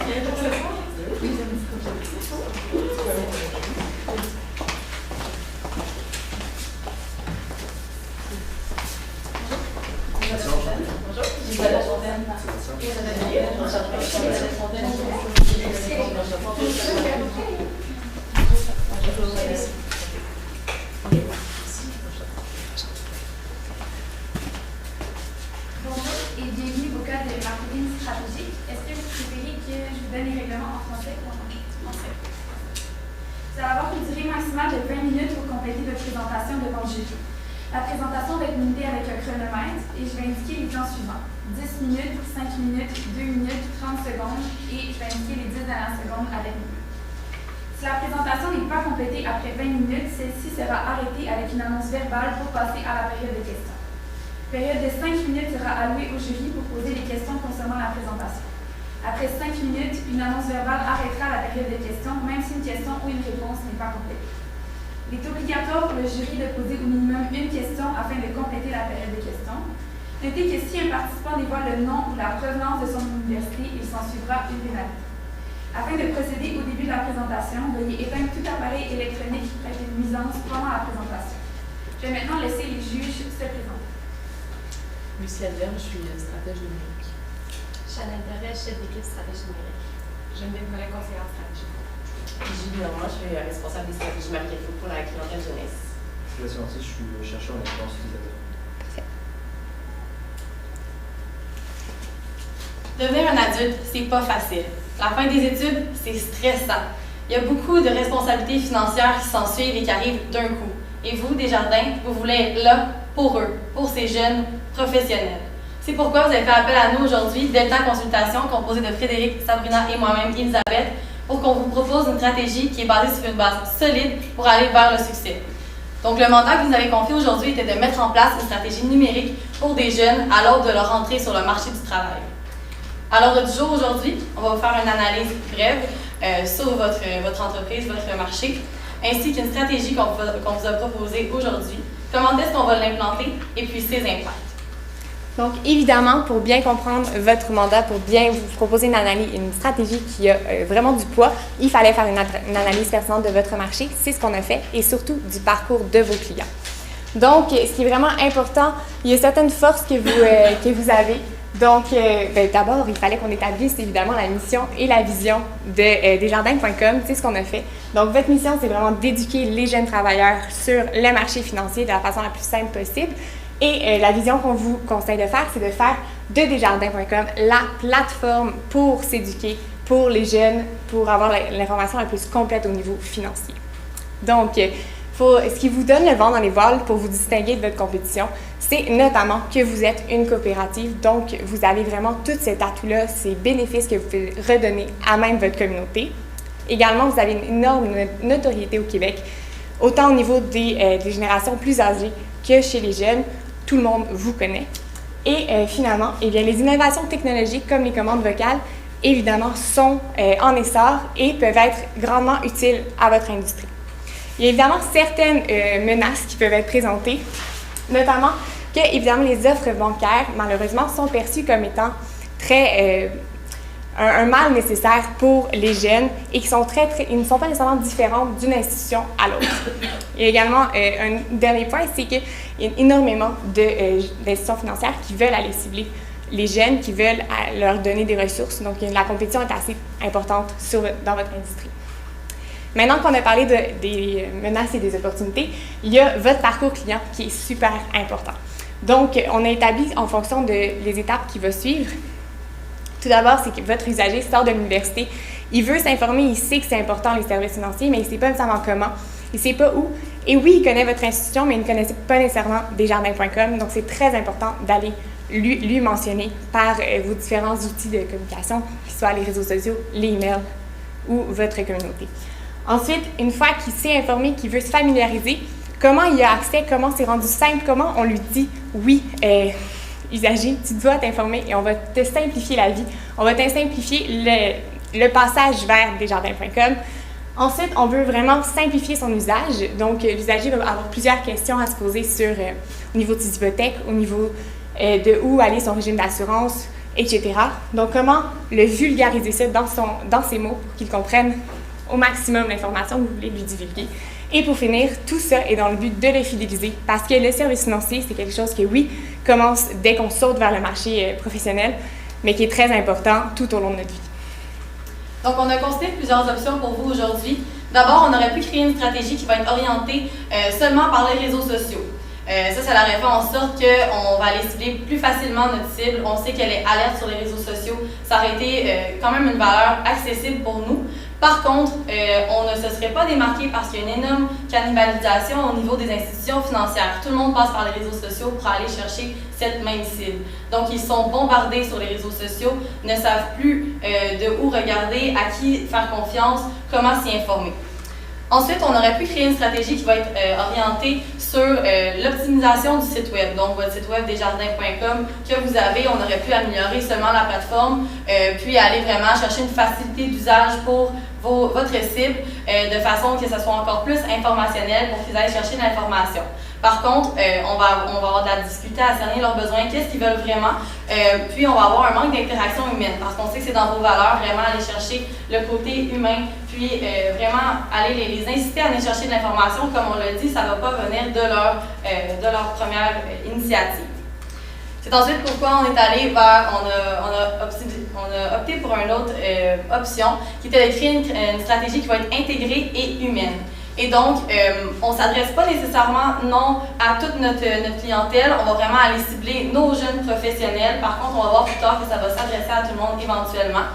Et bienvenue au code de marketing stratégique. Est-ce que vous préférez que je vous donne les règlements en français ou en anglais? Vous allez avoir une durée maximale de 20 minutes pour compléter votre présentation devant le jury. La présentation va être limitée avec un chronomètre et je vais indiquer les temps suivants. 10 minutes, 5 minutes, 2 minutes, 30 secondes et je vais indiquer les 10 dernières secondes avec nous. Si la présentation n'est pas complétée après 20 minutes, celle-ci sera arrêtée avec une annonce verbale pour passer à la période de questions. La période de 5 minutes sera allouée au jury pour poser des questions concernant la présentation. Après 5 minutes, une annonce verbale arrêtera la période de questions, même si une question ou une réponse n'est pas complétée. Il est obligatoire pour le jury de poser au minimum une question afin de compléter la période de questions. Notez que si un participant dévoile le nom ou la provenance de son université, il s'en suivra une pénalité. Afin de procéder au début de la présentation, veuillez éteindre tout appareil électronique qui prête une nuisance pendant la présentation. Je vais maintenant laisser les juges se présenter. Lucie Adverne, je suis stratège numérique. Chanel Perret, chef d'équipe stratégie numérique. Geneviève Mollet, conseillère en stratégie. Julie Normand, je suis responsable des stratégies marketing pour la clientèle jeunesse. Je suis chercheur en expérience utilisateur. Devenir un adulte, c'est pas facile. La fin des études, c'est stressant. Il y a beaucoup de responsabilités financières qui s'ensuivent et qui arrivent d'un coup. Et vous, Desjardins, vous voulez être là pour eux, pour ces jeunes professionnels. C'est pourquoi vous avez fait appel à nous aujourd'hui, Delta Consultation, composée de Frédéric, Sabrina et moi-même, Elisabeth, pour qu'on vous propose une stratégie qui est basée sur une base solide pour aller vers le succès. Donc, le mandat que vous nous avez confié aujourd'hui était de mettre en place une stratégie numérique pour des jeunes à l'aube de leur entrée sur le marché du travail. À l'ordre du jour aujourd'hui, on va vous faire une analyse brève sur votre entreprise, votre marché, ainsi qu'une stratégie qu'on vous a proposée aujourd'hui. Comment est-ce qu'on va l'implanter et puis ses impacts. Donc, évidemment, pour bien comprendre votre mandat, pour bien vous proposer une stratégie qui a vraiment du poids, il fallait faire une analyse pertinente de votre marché. C'est ce qu'on a fait et surtout du parcours de vos clients. Donc, ce qui est vraiment important, il y a certaines forces que vous avez. Donc, d'abord, il fallait qu'on établisse évidemment la mission et la vision de Desjardins.com. C'est ce qu'on a fait. Donc, votre mission, c'est vraiment d'éduquer les jeunes travailleurs sur le marché financier de la façon la plus simple possible. Et la vision qu'on vous conseille de faire, c'est de faire de Desjardins.com la plateforme pour s'éduquer pour les jeunes, pour avoir l'information la plus complète au niveau financier. Donc, ce qui vous donne le vent dans les voiles pour vous distinguer de votre compétition, c'est notamment que vous êtes une coopérative. Donc, vous avez vraiment tout cet atout-là, ces bénéfices que vous pouvez redonner à même votre communauté. Également, vous avez une énorme notoriété au Québec, autant au niveau des générations plus âgées que chez les jeunes. Tout le monde vous connaît. Et finalement, les innovations technologiques comme les commandes vocales, évidemment, sont en essor et peuvent être grandement utiles à votre industrie. Il y a évidemment certaines menaces qui peuvent être présentées, notamment que, évidemment, les offres bancaires, malheureusement, sont perçues comme étant un mal nécessaire pour les jeunes et qui ils ne sont pas nécessairement différents d'une institution à l'autre. Il y a également un dernier point, c'est qu'il y a énormément d'institutions financières qui veulent aller cibler les jeunes, qui veulent leur donner des ressources. Donc, la compétition est assez importante dans votre industrie. Maintenant qu'on a parlé des menaces et des opportunités, il y a votre parcours client qui est super important. Donc, on a établi en fonction des étapes qui vont suivre. Tout d'abord, c'est que votre usager sort de l'université, il veut s'informer, il sait que c'est important les services financiers, mais il ne sait pas nécessairement comment, il ne sait pas où. Et oui, il connaît votre institution, mais il ne connaissait pas nécessairement Desjardins.com. Donc, c'est très important d'aller lui mentionner par vos différents outils de communication, que ce soit les réseaux sociaux, les emails ou votre communauté. Ensuite, une fois qu'il s'est informé, qu'il veut se familiariser, comment il a accès, comment c'est rendu simple, comment on lui dit « oui, usager, tu dois t'informer et on va te simplifier la vie. On va te simplifier le passage vers Desjardins.com. » Ensuite, on veut vraiment simplifier son usage. Donc, l'usager va avoir plusieurs questions à se poser au niveau de ses hypothèques, au niveau de où aller son régime d'assurance, etc. Donc, comment le vulgariser ça dans ses mots pour qu'il comprenne au maximum l'information que vous voulez lui divulguer. Et pour finir, tout ça est dans le but de le fidéliser parce que le service financier, c'est quelque chose que, oui, commence dès qu'on saute vers le marché professionnel, mais qui est très important tout au long de notre vie. Donc, on a considéré plusieurs options pour vous aujourd'hui. D'abord, on aurait pu créer une stratégie qui va être orientée seulement par les réseaux sociaux. Ça aurait fait en sorte qu'on va aller cibler plus facilement notre cible. On sait qu'elle est alerte sur les réseaux sociaux. Ça aurait été quand même une valeur accessible pour nous. Par contre, on ne se serait pas démarqué parce qu'il y a une énorme cannibalisation au niveau des institutions financières. Tout le monde passe par les réseaux sociaux pour aller chercher cette même cible. Donc, ils sont bombardés sur les réseaux sociaux, ne savent plus de où regarder, à qui faire confiance, comment s'y informer. Ensuite, on aurait pu créer une stratégie qui va être orientée sur l'optimisation du site web. Donc, votre site web desjardins.com que vous avez, on aurait pu améliorer seulement la plateforme, puis aller vraiment chercher une facilité d'usage pour votre cible de façon que ce soit encore plus informationnel pour qu'ils aillent chercher de l'information. Par contre, on va avoir de la difficulté à cerner leurs besoins, qu'est-ce qu'ils veulent vraiment, puis on va avoir un manque d'interaction humaine parce qu'on sait que c'est dans vos valeurs, vraiment aller chercher le côté humain, puis vraiment aller les inciter à aller chercher de l'information, comme on l'a dit, ça ne va pas venir de leur première initiative. C'est ensuite pourquoi on est allé vers, on a opté pour une autre option qui était de créer une stratégie qui va être intégrée et humaine. Et donc, on ne s'adresse pas nécessairement non à toute notre clientèle, on va vraiment aller cibler nos jeunes professionnels. Par contre, on va voir plus tard que ça va s'adresser à tout le monde éventuellement.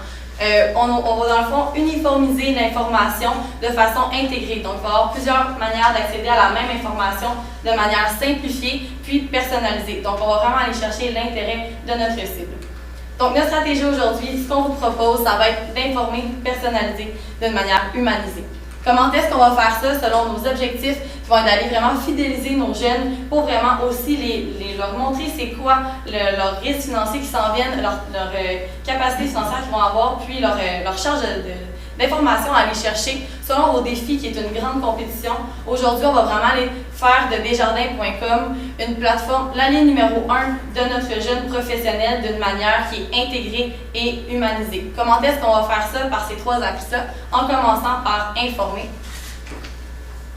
On va dans le fond uniformiser l'information de façon intégrée. Donc, il va y avoir plusieurs manières d'accéder à la même information de manière simplifiée puis personnalisée. Donc, on va vraiment aller chercher l'intérêt de notre cible. Donc, notre stratégie aujourd'hui, ce qu'on vous propose, ça va être d'informer, personnaliser d'une manière humanisée. Comment est-ce qu'on va faire ça selon nos objectifs qui vont être d'aller vraiment fidéliser nos jeunes pour vraiment aussi leur montrer c'est quoi leurs risques financiers qui s'en viennent, leur capacité financière qu'ils vont avoir, puis leur charge d'informations à aller chercher selon vos défis qui est une grande compétition. Aujourd'hui, on va vraiment aller faire de desjardins.com une plateforme, la ligne numéro 1 de notre jeune professionnel d'une manière qui est intégrée et humanisée. Comment est-ce qu'on va faire ça? Par ces 3 axes-là, en commençant par informer.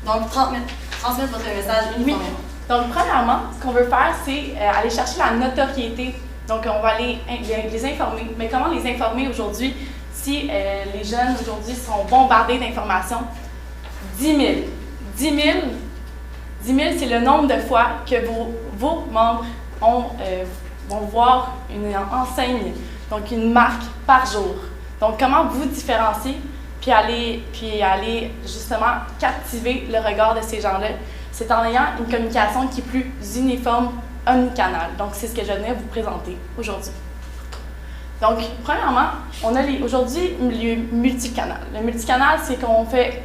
Donc, transmettre votre message uniformément. Oui. Donc, premièrement, ce qu'on veut faire, c'est aller chercher la notoriété. Donc, on va aller les informer. Mais comment les informer aujourd'hui si les jeunes aujourd'hui sont bombardés d'informations? 10 000. 10 000, c'est le nombre de fois que vos membres vont voir une enseigne, donc une marque par jour. Donc, comment vous différencier puis aller justement captiver le regard de ces gens-là? C'est en ayant une communication qui est plus uniforme, omnicanale. Donc, c'est ce que je venais vous présenter aujourd'hui. Donc, premièrement, on a aujourd'hui le multicanal. Le multicanal, c'est qu'on fait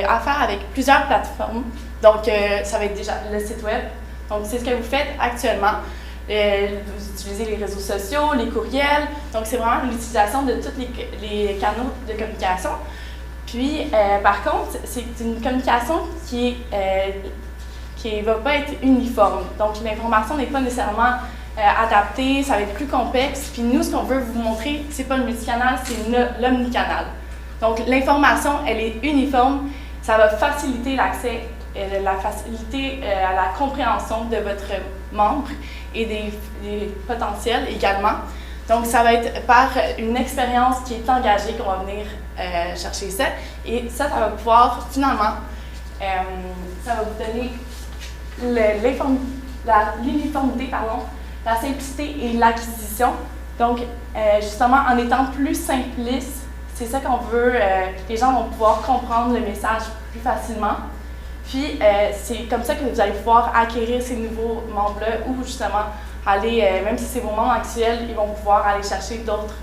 affaire avec plusieurs plateformes. Donc, ça va être déjà le site web. Donc, c'est ce que vous faites actuellement. Vous utilisez les réseaux sociaux, les courriels. Donc, c'est vraiment l'utilisation de tous les canaux de communication. Puis, par contre, c'est une communication qui ne va pas être uniforme. Donc, l'information n'est pas nécessairement adaptée, ça va être plus complexe. Puis nous, ce qu'on veut vous montrer, c'est pas le multicanal, c'est l'omnicanal. Donc, l'information, elle est uniforme. Ça va faciliter l'accès, la facilité à la compréhension de votre membre et des potentiels également. Donc, ça va être par une expérience qui est engagée qu'on va venir chercher ça. Et ça va pouvoir, finalement, ça va vous donner l'uniformité, la simplicité et l'acquisition. Donc, justement, en étant plus simpliste, c'est ça qu'on veut, les gens vont pouvoir comprendre le message plus facilement. Puis, c'est comme ça que vous allez pouvoir acquérir ces nouveaux membres-là ou justement aller, même si c'est vos membres actuels, ils vont pouvoir aller chercher d'autres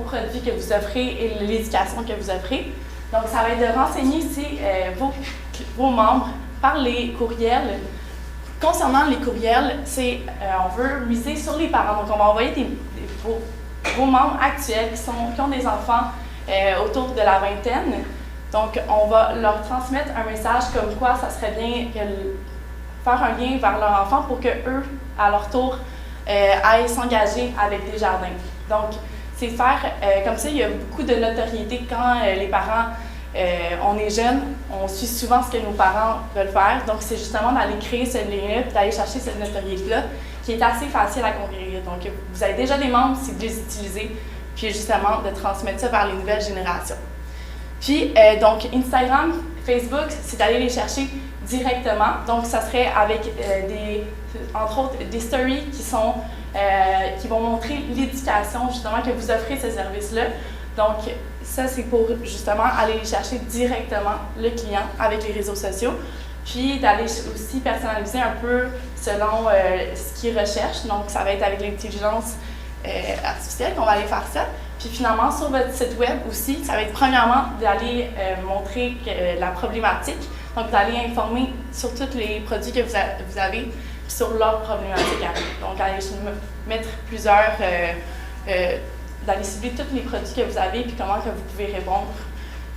produits que vous offrez et l'éducation que vous offrez. Donc, ça va être de renseigner ici vos membres par les courriels. Concernant les courriels, on veut miser sur les parents. Donc, on va envoyer vos membres actuels qui ont des enfants autour de la vingtaine. Donc, on va leur transmettre un message comme quoi ça serait bien faire un lien vers leur enfant pour qu'eux, à leur tour, aillent s'engager avec Desjardins. Donc, c'est faire, comme ça, il y a beaucoup de notoriété quand les parents, on est jeunes, on suit souvent ce que nos parents veulent faire. Donc, c'est justement d'aller créer ce lien-là, d'aller chercher cette notoriété-là, qui est assez facile à conquérir. Donc, vous avez déjà des membres, c'est de les utiliser, puis justement de transmettre ça vers les nouvelles générations. Puis, donc, Instagram, Facebook, c'est d'aller les chercher directement. Donc, ça serait avec entre autres, des stories qui vont montrer l'éducation, justement, que vous offrez ce service-là. Donc, ça, c'est pour, justement, aller les chercher directement le client avec les réseaux sociaux. Puis, d'aller aussi personnaliser un peu selon ce qu'ils recherchent. Donc, ça va être avec l'intelligence artificielle qu'on va aller faire ça. Puis finalement, sur votre site web aussi, ça va être premièrement d'aller montrer la problématique, donc d'aller informer sur tous les produits que vous avez, puis sur leur problématique à vous. Donc, aller mettre plusieurs, d'aller cibler tous les produits que vous avez, puis comment que vous pouvez répondre.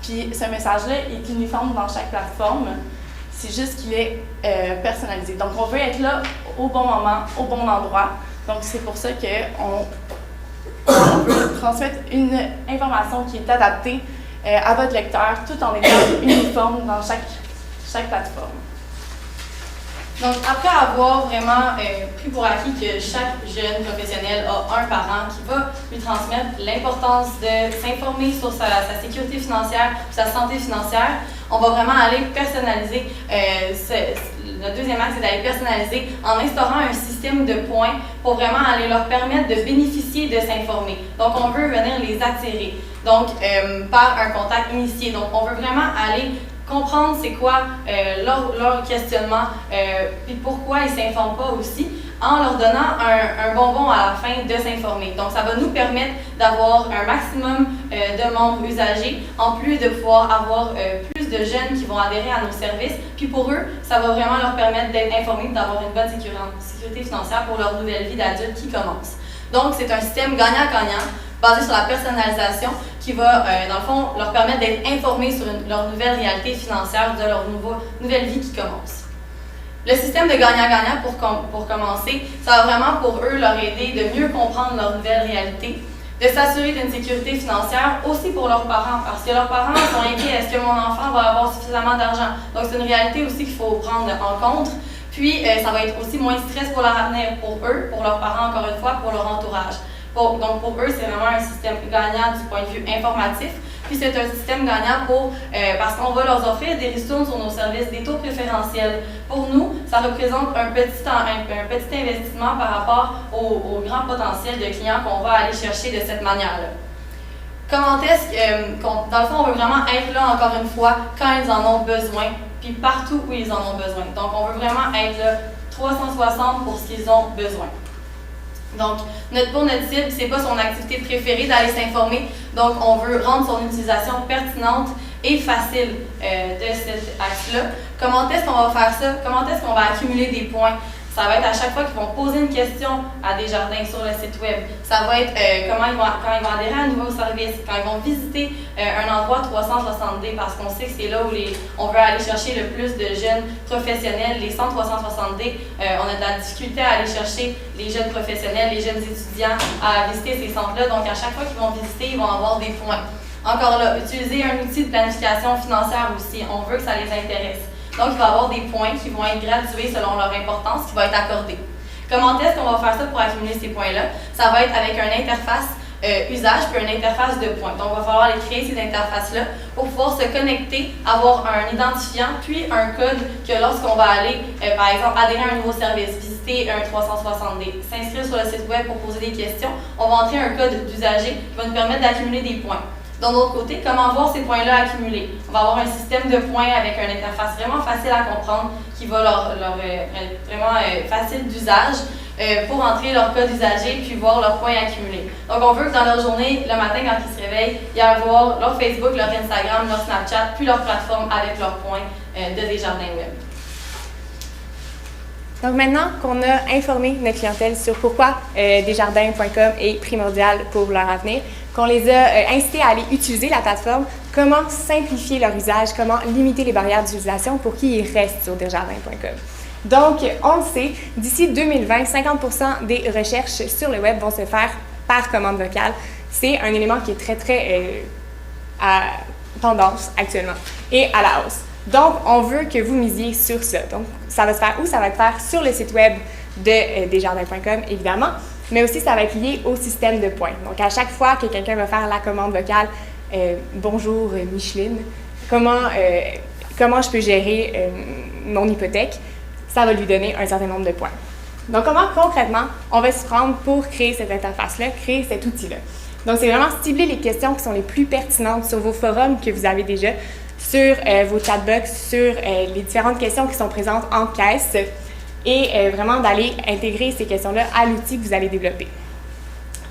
Puis ce message-là est uniforme dans chaque plateforme, c'est juste qu'il est personnalisé. Donc, on veut être là au bon moment, au bon endroit. Donc, c'est pour ça qu'on veut transmettre une information qui est adaptée à votre lecteur, tout en étant uniforme dans chaque plateforme. Donc, après avoir vraiment pris pour acquis que chaque jeune professionnel a un parent qui va lui transmettre l'importance de s'informer sur sa sécurité financière, sa santé financière, on va vraiment aller personnaliser. Le deuxième axe, c'est d'aller personnaliser en instaurant un système de points pour vraiment aller leur permettre de bénéficier de s'informer. Donc, on veut venir les attirer, donc par un contact initié. Donc, on veut vraiment aller comprendre c'est quoi leur questionnement, puis pourquoi ils ne s'informent pas aussi, en leur donnant un bonbon à la fin de s'informer. Donc, ça va nous permettre d'avoir un maximum de membres usagers, en plus de pouvoir avoir plus de jeunes qui vont adhérer à nos services. Puis pour eux, ça va vraiment leur permettre d'être informés, d'avoir une bonne sécurité financière pour leur nouvelle vie d'adulte qui commence. Donc, c'est un système gagnant-gagnant, basé sur la personnalisation, qui va, dans le fond, leur permettre d'être informés sur leur nouvelle réalité financière de leur nouvelle vie qui commence. Le système de gagnant-gagnant, pour commencer, ça va vraiment pour eux leur aider de mieux comprendre leur nouvelle réalité, de s'assurer d'une sécurité financière, aussi pour leurs parents, parce que leurs parents sont inquiets, est-ce que mon enfant va avoir suffisamment d'argent? Donc c'est une réalité aussi qu'il faut prendre en compte. Puis ça va être aussi moins de stress pour leur avenir, pour eux, pour leurs parents encore une fois, pour leur entourage. Donc pour eux, c'est vraiment un système gagnant du point de vue informatif. Puis c'est un système gagnant parce qu'on va leur offrir des ristournes sur nos services, des taux préférentiels. Pour nous, ça représente un petit investissement par rapport au grand potentiel de clients qu'on va aller chercher de cette manière-là. Comment est-ce que, dans le fond, on veut vraiment être là, encore une fois, quand ils en ont besoin, puis partout où ils en ont besoin. Donc, on veut vraiment être là 360 pour ce qu'ils ont besoin. Donc, pour notre cible, c'est pas son activité préférée d'aller s'informer. Donc, on veut rendre son utilisation pertinente et facile de cet axe-là. Comment est-ce qu'on va faire ça? Comment est-ce qu'on va accumuler des points? Ça va être à chaque fois qu'ils vont poser une question à Desjardins sur le site web. Ça va être quand ils vont adhérer à un nouveau service, quand ils vont visiter un endroit 360D, parce qu'on sait que c'est là où on veut aller chercher le plus de jeunes professionnels. Les centres 360D, on a de la difficulté à aller chercher les jeunes professionnels, les jeunes étudiants à visiter ces centres-là. Donc, à chaque fois qu'ils vont visiter, ils vont avoir des points. Encore là, utiliser un outil de planification financière aussi. On veut que ça les intéresse. Donc, il va y avoir des points qui vont être gradués selon leur importance, qui vont être accordés. Comment est-ce qu'on va faire ça pour accumuler ces points-là? Ça va être avec une interface usage puis une interface de points. Donc, il va falloir aller créer ces interfaces-là pour pouvoir se connecter, avoir un identifiant, puis un code que lorsqu'on va aller, par exemple, adhérer à un nouveau service, visiter un 360D, s'inscrire sur le site web pour poser des questions, on va entrer un code d'usager qui va nous permettre d'accumuler des points. D'un autre côté, comment voir ces points-là accumulés? On va avoir un système de points avec une interface vraiment facile à comprendre qui va leur être vraiment facile d'usage pour entrer leur code usager puis voir leurs points accumulés. Donc, on veut que dans leur journée, le matin, quand ils se réveillent, il y ait avoir leur Facebook, leur Instagram, leur Snapchat, puis leur plateforme avec leurs points de Desjardins Web. Donc maintenant qu'on a informé notre clientèle sur pourquoi Desjardins.com est primordial pour leur avenir, qu'on les a incités à aller utiliser la plateforme, comment simplifier leur usage, comment limiter les barrières d'utilisation pour qu'ils restent sur Desjardins.com. Donc, on le sait, d'ici 2020, 50% des recherches sur le web vont se faire par commande vocale. C'est un élément qui est très, très à tendance actuellement et à la hausse. Donc, on veut que vous misiez sur ça. Donc, ça va se faire où? Ça va être faire sur le site web de desjardins.com, évidemment, mais aussi ça va être lié au système de points. Donc, à chaque fois que quelqu'un va faire la commande vocale, bonjour Micheline, comment je peux gérer mon hypothèque, ça va lui donner un certain nombre de points. Donc, comment concrètement on va se prendre pour créer cette interface-là, créer cet outil-là? Donc, c'est vraiment cibler les questions qui sont les plus pertinentes sur vos forums que vous avez déjà, sur vos chatbox, sur les différentes questions qui sont présentes en caisse et vraiment d'aller intégrer ces questions-là à l'outil que vous allez développer.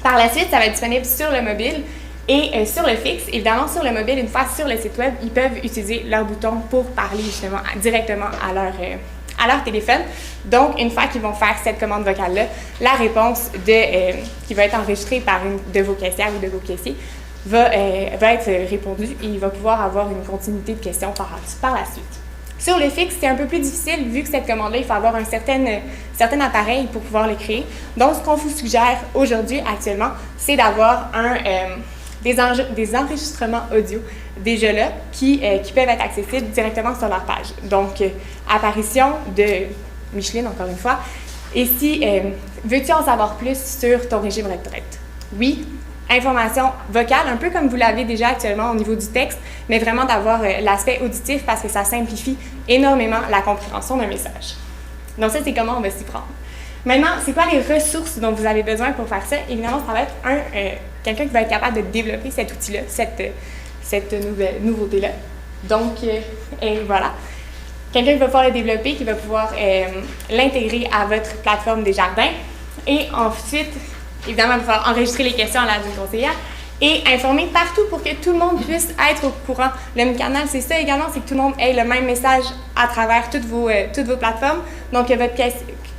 Par la suite, ça va être disponible sur le mobile et sur le fixe. Évidemment, sur le mobile, une fois sur le site web, ils peuvent utiliser leur bouton pour parler justement directement à leur téléphone. Donc, une fois qu'ils vont faire cette commande vocale-là, la réponse qui va être enregistrée par une de vos caissières ou de vos caissiers va être répondue et il va pouvoir avoir une continuité de questions par la suite. Sur le fixe, c'est un peu plus difficile vu que cette commande-là, il faut avoir un certain appareil pour pouvoir le créer. Donc, ce qu'on vous suggère aujourd'hui, actuellement, c'est d'avoir des enregistrements audio déjà là qui peuvent être accessibles directement sur leur page. Donc, apparition de Micheline, encore une fois. Et si, veux-tu en savoir plus sur ton régime retraite? Oui. Information vocale, un peu comme vous l'avez déjà actuellement au niveau du texte, mais vraiment d'avoir l'aspect auditif parce que ça simplifie énormément la compréhension d'un message. Donc ça, c'est comment on va s'y prendre. Maintenant, c'est quoi les ressources dont vous avez besoin pour faire ça? Évidemment, ça va être quelqu'un qui va être capable de développer cet outil-là, cette nouveauté-là. Donc, voilà. Quelqu'un qui va pouvoir le développer, qui va pouvoir l'intégrer à votre plateforme Desjardins. Et ensuite, évidemment, il va falloir enregistrer les questions à l'aide d'une conseillère et informer partout pour que tout le monde puisse être au courant. Le canal, c'est ça également, c'est que tout le monde ait le même message à travers toutes vos plateformes. Donc, que votre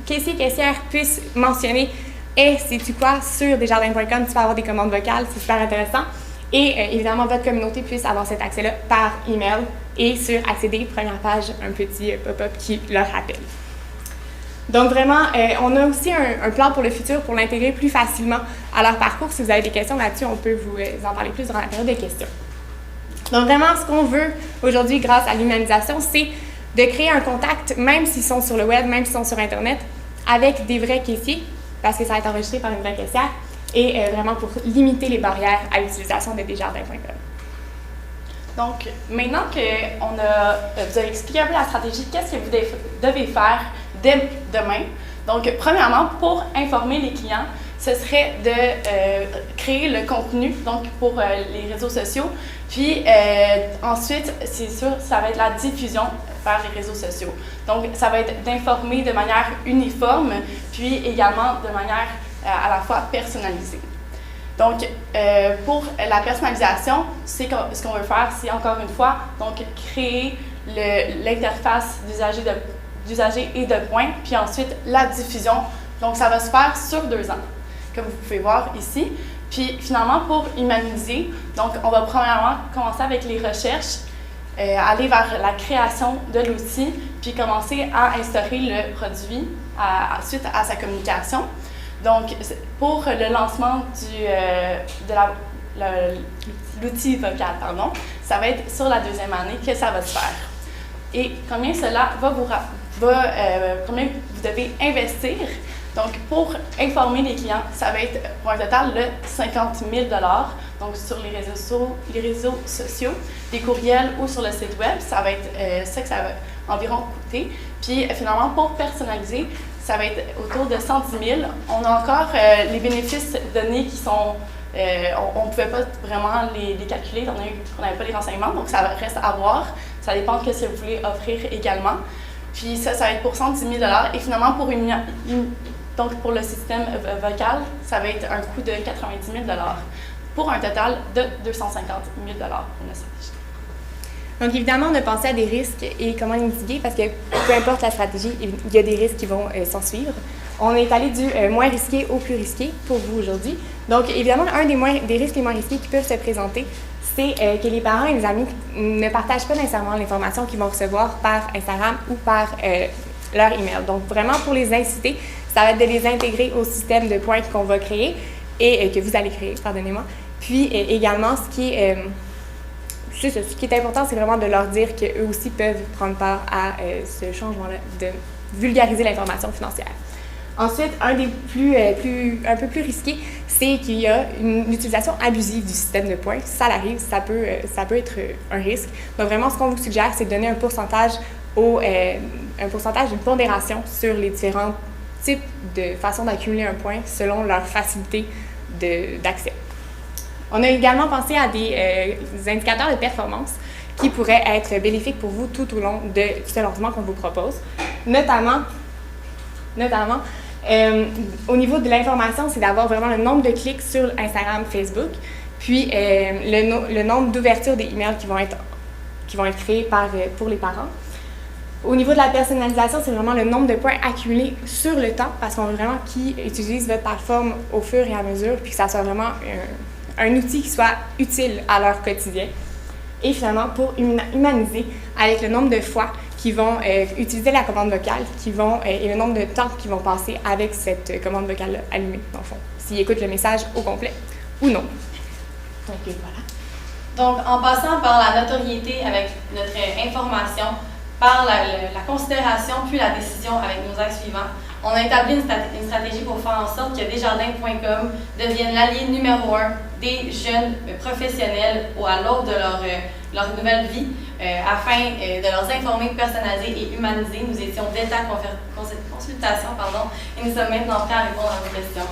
caissière puisse mentionner « Hey, sais-tu quoi? Sur desjardins.com, tu peux avoir des commandes vocales, c'est super intéressant. » Et évidemment, votre communauté puisse avoir cet accès-là par email et sur accéder, première page, un petit pop-up qui leur rappelle. Donc vraiment, on a aussi un plan pour le futur pour l'intégrer plus facilement à leur parcours. Si vous avez des questions là-dessus, on peut vous en parler plus durant la période de questions. Donc vraiment, ce qu'on veut aujourd'hui grâce à l'humanisation, c'est de créer un contact, même s'ils sont sur le web, même s'ils sont sur Internet, avec des vrais caissiers, parce que ça va être enregistré par une vraie caissière, et vraiment pour limiter les barrières à l'utilisation de desjardins.com. Donc, maintenant que vous avez expliqué un peu la stratégie, qu'est-ce que vous devez faire dès demain? Donc, premièrement, pour informer les clients, ce serait de créer le contenu, donc pour les réseaux sociaux. Puis ensuite, c'est sûr, ça va être la diffusion vers les réseaux sociaux. Donc, ça va être d'informer de manière uniforme, puis également de manière à la fois personnalisée. Donc, pour la personnalisation, ce qu'on veut faire, c'est encore une fois, donc créer l'interface d'usager et de points, puis ensuite la diffusion. Donc, ça va se faire sur 2 ans, comme vous pouvez voir ici. Puis finalement, pour humaniser, donc on va premièrement commencer avec les recherches, aller vers la création de l'outil, puis commencer à instaurer le produit suite à sa communication. Donc, pour le lancement de l'outil vocal, ça va être sur la 2e année que ça va se faire. Et combien cela combien vous devez investir? Donc, pour informer les clients, ça va être pour un total de 50 000 $. Donc, sur les réseaux sociaux, des courriels ou sur le site web, ça va être ça que ça va environ coûter. Puis, finalement, pour personnaliser, ça va être autour de 110 000 $. On a encore les bénéfices donnés qui sont... on ne pouvait pas vraiment les calculer, étant donné qu'on n'avait pas les renseignements, donc ça reste à voir. Ça dépend de ce que vous voulez offrir également. Puis ça va être pour 110 000 $. Et finalement, donc pour le système vocal, ça va être un coût de 90 000 $, pour un total de 250 000 $ pour la stratégie. Donc, évidemment, on a pensé à des risques et comment les mitiguer parce que peu importe la stratégie, il y a des risques qui vont s'en suivre. On est allé du moins risqué au plus risqué pour vous aujourd'hui. Donc, évidemment, un des risques les moins risqués qui peuvent se présenter, c'est que les parents et les amis ne partagent pas nécessairement l'information qu'ils vont recevoir par Instagram ou par leur email. Donc, vraiment, pour les inciter, ça va être de les intégrer au système de points qu'on va créer et que vous allez créer, pardonnez-moi. Puis, également, ce qui est important, c'est vraiment de leur dire qu'eux aussi peuvent prendre part à ce changement-là, de vulgariser l'information financière. Ensuite, un peu plus risqué, c'est qu'il y a une utilisation abusive du système de points. Ça arrive, ça peut être un risque. Donc vraiment, ce qu'on vous suggère, c'est de donner un pourcentage d'une pondération sur les différents types de façons d'accumuler un point selon leur facilité d'accès. On a également pensé à des indicateurs de performance qui pourraient être bénéfiques pour vous tout au long de ce lancement qu'on vous propose. Notamment, au niveau de l'information, c'est d'avoir vraiment le nombre de clics sur Instagram, Facebook, puis le nombre d'ouvertures des emails qui vont être créés pour les parents. Au niveau de la personnalisation, c'est vraiment le nombre de points accumulés sur le temps, parce qu'on veut vraiment qu'ils utilisent votre plateforme au fur et à mesure, puis que ça soit vraiment un outil qui soit utile à leur quotidien. Et finalement, pour humaniser, avec le nombre de fois qui vont utiliser la commande vocale, et le nombre de temps qu'ils vont passer avec cette commande vocale allumée, dans le fond, s'ils écoutent le message au complet ou non. Donc, voilà. Donc, en passant par la notoriété avec notre information, par la considération puis la décision avec nos axes suivants, on a établi une stratégie pour faire en sorte que Desjardins.com devienne l'allié numéro 1 des jeunes professionnels à l'aube de leur nouvelle vie, afin de leur informer, personnaliser et humaniser. Nous étions d'État consultation, et nous sommes maintenant prêts à répondre à vos questions.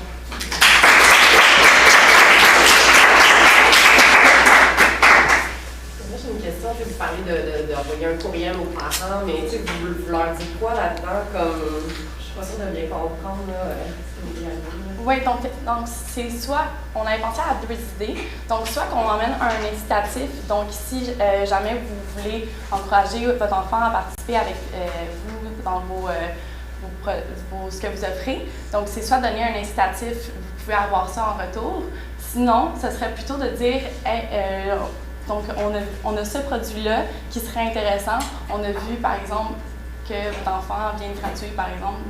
Moi, j'ai une question. Vous parlez d'envoyer un courriel aux parents, mais vous leur dites quoi là-dedans? Comme, je suis pas sûre de bien comprendre. Oui, donc c'est soit, on avait pensé à 2 idées. Donc, soit qu'on emmène un incitatif. Donc, si jamais vous voulez encourager votre enfant à participer avec vous dans ce que vous offrez, donc c'est soit donner un incitatif, vous pouvez avoir ça en retour. Sinon, ce serait plutôt de dire, donc on a ce produit-là qui serait intéressant. On a vu, par exemple, que votre enfant vient de gratuit, par exemple.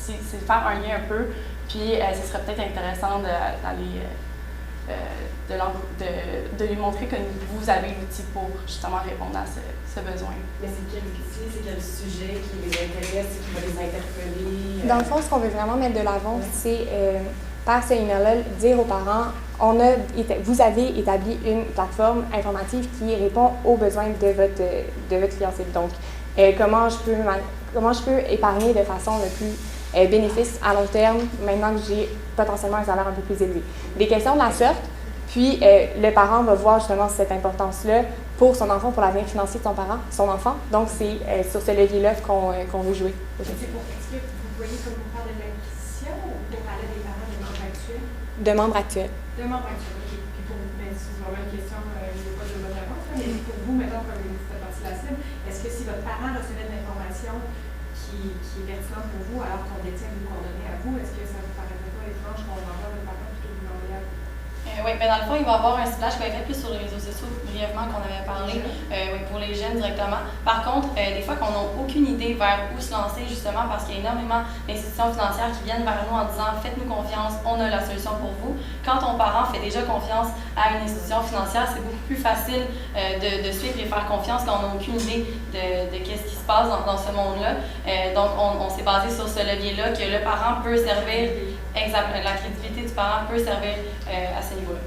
C'est faire un lien un peu. Puis, ce serait peut-être intéressant de lui montrer que vous avez l'outil pour justement répondre à ce besoin. Mais c'est quel outil, c'est quel sujet qui les intéresse, qui va les interpeller? Dans le fond, ce qu'on veut vraiment mettre de l'avant, c'est par ce email-là, dire aux parents, vous avez établi une plateforme informative qui répond aux besoins de votre clientèle. Donc, comment je peux épargner de façon le plus bénéfice à long terme, maintenant que j'ai potentiellement un salaire un peu plus élevé. Des questions de la sorte, puis le parent va voir justement cette importance-là pour son enfant, pour l'avenir financier de son enfant. Donc, c'est sur ce levier-là qu'on veut jouer. Est-ce que vous voyez comment faire de l'acquisition ou pour aller des parents de membres actuels? De membres actuels. De membres actuels, OK. Puis pour vous, c'est vraiment une question, je ne veux pas de votre réponse, mais pour vous, mettons, comme vous faites partie de la cible, est-ce que si votre parent recevait de l'information qui est pertinente pour vous, alors qu'on détient vos coordonnées à vous, est-ce que ça vous paraîtrait pas étrange qu'on envoie votre parent plutôt que vous l'envoyer à vous? Oui, mais dans le fond, il va y avoir un ciblage qui va être fait plus sur les réseaux sociaux, brièvement, qu'on avait parlé, pour les jeunes directement. Par contre, des fois qu'on n'a aucune idée vers où se lancer, justement, parce qu'il y a énormément d'institutions financières qui viennent vers nous en disant « Faites-nous confiance, on a la solution pour vous ». Quand ton parent fait déjà confiance à une institution financière, c'est beaucoup plus facile de suivre et faire confiance quand on n'a aucune idée de qu'est-ce qui se passe dans ce monde-là. Donc, on s'est basé sur ce levier-là, que le parent peut servir, la crédibilité du parent peut servir à ce niveau-là.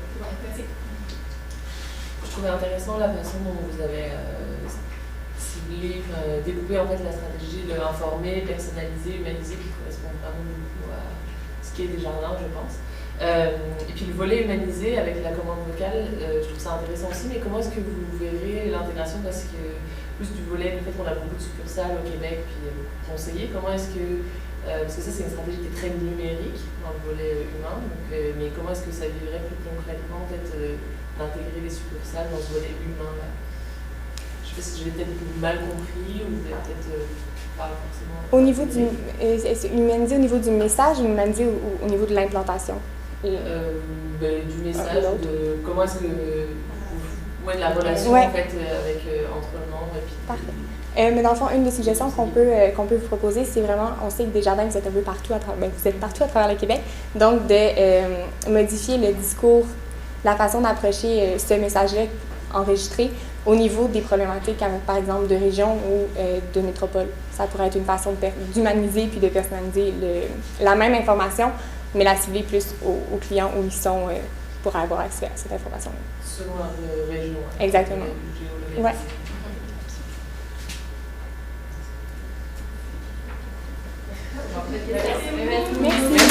Je trouvais intéressant la façon dont vous avez ciblé, découpé en fait la stratégie de informer, personnaliser, humaniser, qui correspond vraiment beaucoup à ce qui est Desjardins, je pense. Et puis le volet humanisé avec la commande vocale, je trouve ça intéressant aussi, mais comment est-ce que vous verrez l'intégration, parce que plus du volet, le fait qu'on a beaucoup de succursales au Québec, puis conseillers, comment est-ce que, parce que ça c'est une stratégie qui est très numérique dans le volet humain, donc, mais comment est-ce que ça vivrait plus concrètement peut-être d'intégrer les succursales dans ce volet humain-là? Je sais pas si je l'ai peut-être mal compris ou peut-être pas forcément. Au niveau humaniser au niveau du message ou humaniser au niveau de l'implantation? Du message, comment est-ce que Oui, la relation Ouais. en fait, entre le nombre et puis. Parfait. Mais dans le fond, une des suggestions qu'on peut vous proposer, c'est vraiment, on sait que Desjardins, vous êtes un peu partout à travers, vous êtes partout à travers le Québec, donc de modifier le discours, la façon d'approcher ce message-là enregistré au niveau des problématiques, par exemple, de région ou de métropole. Ça pourrait être une façon d'humaniser puis de personnaliser la même information, mais la cibler plus aux clients où ils sont pour avoir accès à cette information-là. Selon la région. Exactement. Ouais. Merci.